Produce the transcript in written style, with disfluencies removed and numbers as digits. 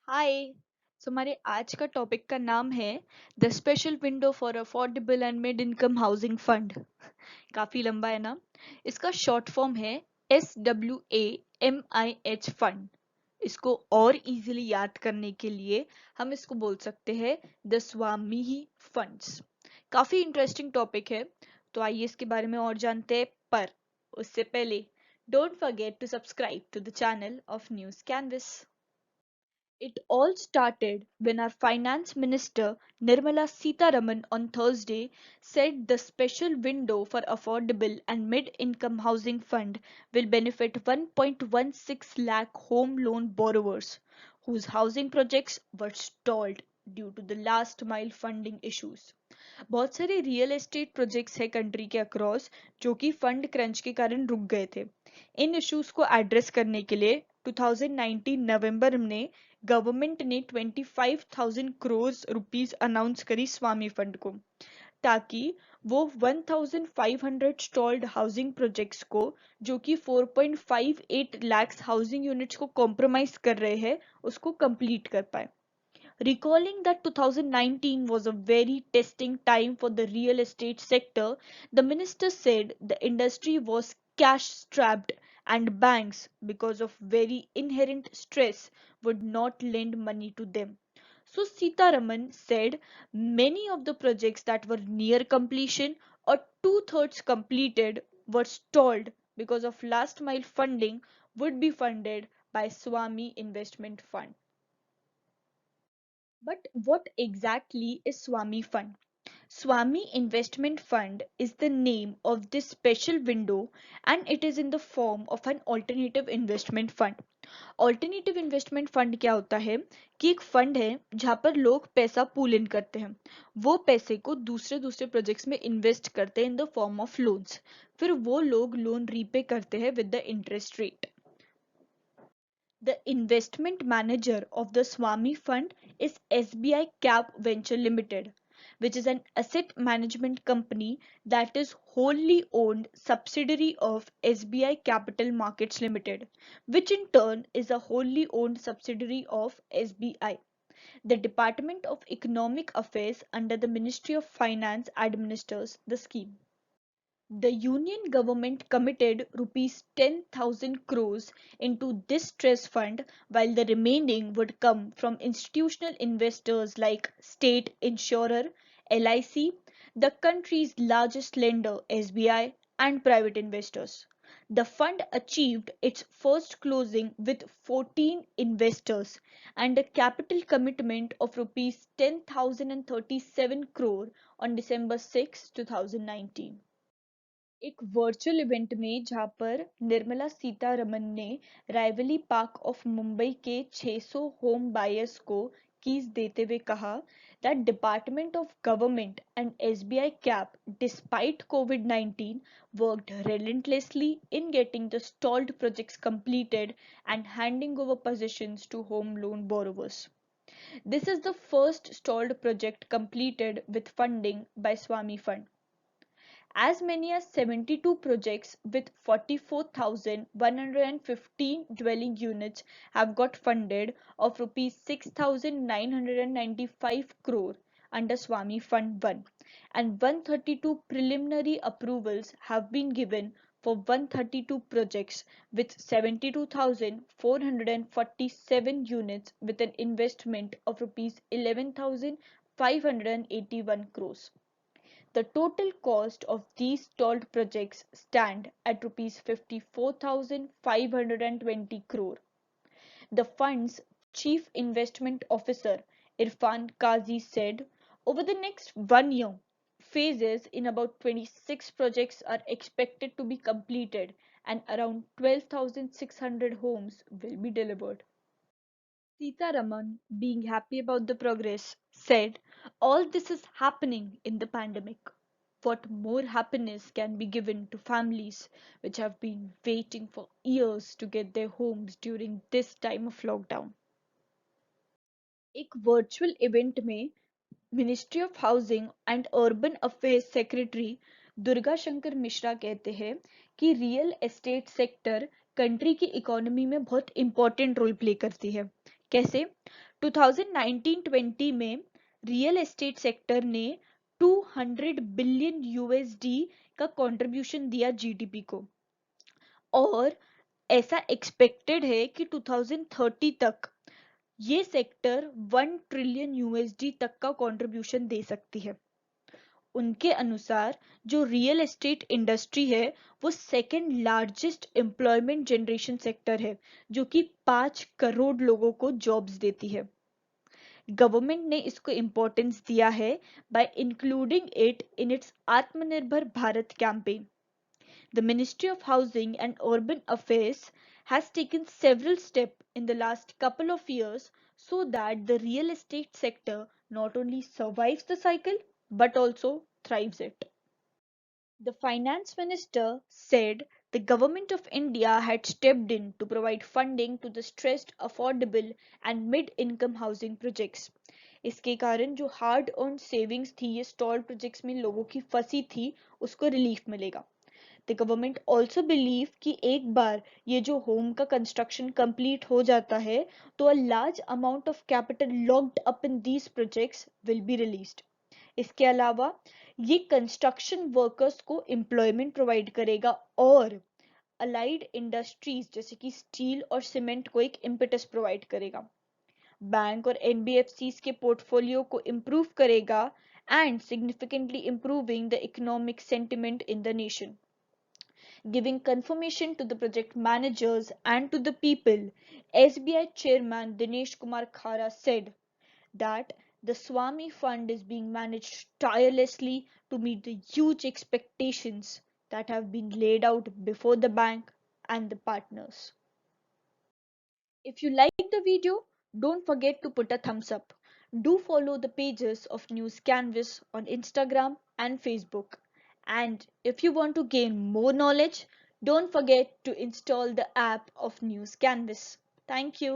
हाय। हमारे आज का टॉपिक का नाम है the special window for affordable and mid income housing fund. काफी लंबा है ना। इसका शॉर्ट फॉर्म है SWAMIH फंड। इसको और इजीली याद करने के लिए हम इसको बोल सकते हैं द स्वामी ही फंड्स। काफी इंटरेस्टिंग टॉपिक है, तो आइए इसके बारे में और जानते हैं। पर उससे पहले don't forget to subscribe to the channel of News Canvas. It all started when our Finance Minister Nirmala Sitharaman on Thursday said the special window for affordable and mid-income housing fund will benefit 1.16 lakh home loan borrowers whose housing projects were stalled due to the last mile funding issues. बहुत सारे real estate projects है country के across जो कि fund crunch के कारण रुक गए थे। इन इश्यूज को एड्रेस करने के लिए 2019 नवंबर में गवर्नमेंट ने 25,000 करोड़ रुपीस अनाउंस करी स्वामी फंड को, ताकि वो 1,500 स्टॉल्ड हाउसिंग प्रोजेक्ट्स को, जो कि 4.58 लाख हाउसिंग यूनिट्स को कॉम्प्रोमाइज कर रहे हैं, उसको कंप्लीट कर पाए। Recalling that 2019 was a very testing time for the real estate sector, the minister said the industry was cash strapped and banks, because of very inherent stress, would not lend money to them. So Sitaraman said many of the projects that were near completion or two-thirds completed were stalled because of last mile funding would be funded by Swami Investment Fund. But what exactly is Swami Fund? Swami Investment Fund is the name of this special window, and it is in the form of an alternative investment fund. Alternative investment fund क्या होता है कि एक fund है जहाँ पर लोग पैसा पूल इन करते हैं। वो पैसे को दूसरे दूसरे प्रोजेक्ट्स में इन्वेस्ट करते हैं in the form of loans. फिर वो लोग लोन रीपे करते हैं with the interest rate. The investment manager of the Swami Fund is SBI Cap Venture Limited, which is an asset management company that is wholly owned subsidiary of SBI Capital Markets Limited, which in turn is a wholly owned subsidiary of SBI. The Department of Economic Affairs under the Ministry of Finance administers the scheme. The union government committed rupees 10,000 crores into this trust fund, while the remaining would come from institutional investors like state insurer LIC, the country's largest lender SBI, and private investors. The fund achieved its first closing with 14 investors and a capital commitment of rupees 10,037 crore on December 6, 2019। एक virtual event में जहां पर निर्मला सीतारमन ने rivalry park of Mumbai के 600 home buyers को keys देते हुए कहा that Department of Government and SBI CAP, despite COVID-19, worked relentlessly in getting the stalled projects completed and handing over possessions to home loan borrowers. This is the first stalled project completed with funding by Swami Fund. As many as 72 projects with 44,115 dwelling units have got funded of rupees 6,995 crore under Swami Fund 1, and 132 preliminary approvals have been given for 132 projects with 72,447 units with an investment of rupees 11,581 crores. The total cost of these stalled projects stand at rupees 54,520 crore. The fund's chief investment officer Irfan Kazi said, over the next 1 year, phases in about 26 projects are expected to be completed and around 12,600 homes will be delivered. Sitaraman, being happy about the progress, said, all this is happening in the pandemic. What more happiness can be given to families which have been waiting for years to get their homes during this time of lockdown? एक virtual event में ministry of housing and urban affairs secretary Durga Shankar Mishra कहते हैं कि real estate sector country की economy में बहुत important role play करती है, कैसे? 2019-20 में रियल एस्टेट सेक्टर ने 200 बिलियन यूएसडी का कंट्रीब्यूशन दिया जीडीपी को, और ऐसा एक्सपेक्टेड है कि 2030 तक ये सेक्टर 1 ट्रिलियन यूएसडी तक का कंट्रीब्यूशन दे सकती है। उनके अनुसार जो रियल एस्टेट इंडस्ट्री है वो second largest employment generation sector है, जो कि 5 करोड़ लोगों को जॉब्स देती है। गवर्नमेंट ने इसको इम्पोर्टेंस दिया है by including it in its Atmanirbhar Bharat campaign. The Ministry of Housing and Urban Affairs has taken several steps in the last couple of years so that the real estate sector not only survives the cycle but also thrives it. The finance minister said the government of India had stepped in to provide funding to the stressed, affordable and mid-income housing projects. इसके कारण जो hard earn savings थी ये stall projects में लोगों की फंसी थी, उसको रिलीफ मिलेगा। द गवर्नमेंट ऑल्सो बिलीव कि एक बार ये जो होम का कंस्ट्रक्शन कंप्लीट हो जाता है तो a large amount of capital locked up in these projects will be released. इसके अलावा ये कंस्ट्रक्शन वर्कर्स को एम्प्लॉयमेंट प्रोवाइड करेगा और अलाइड इंडस्ट्रीज जैसे कि स्टील और सीमेंट को एक इम्पेटस प्रोवाइड करेगा। बैंक और एनबीएफसीज के पोर्टफोलियो को इम्प्रूव करेगा and significantly improving the economic sentiment in the nation. Giving confirmation to the project managers and to the people, SBI Chairman Dinesh Kumar Khara said that the SWAMIH Fund is being managed tirelessly to meet the huge expectations that have been laid out before the bank and the partners. If you like the video, don't forget to put a thumbs up. Do follow the pages of News Canvas on Instagram and Facebook. And if you want to gain more knowledge, don't forget to install the app of News Canvas. Thank you.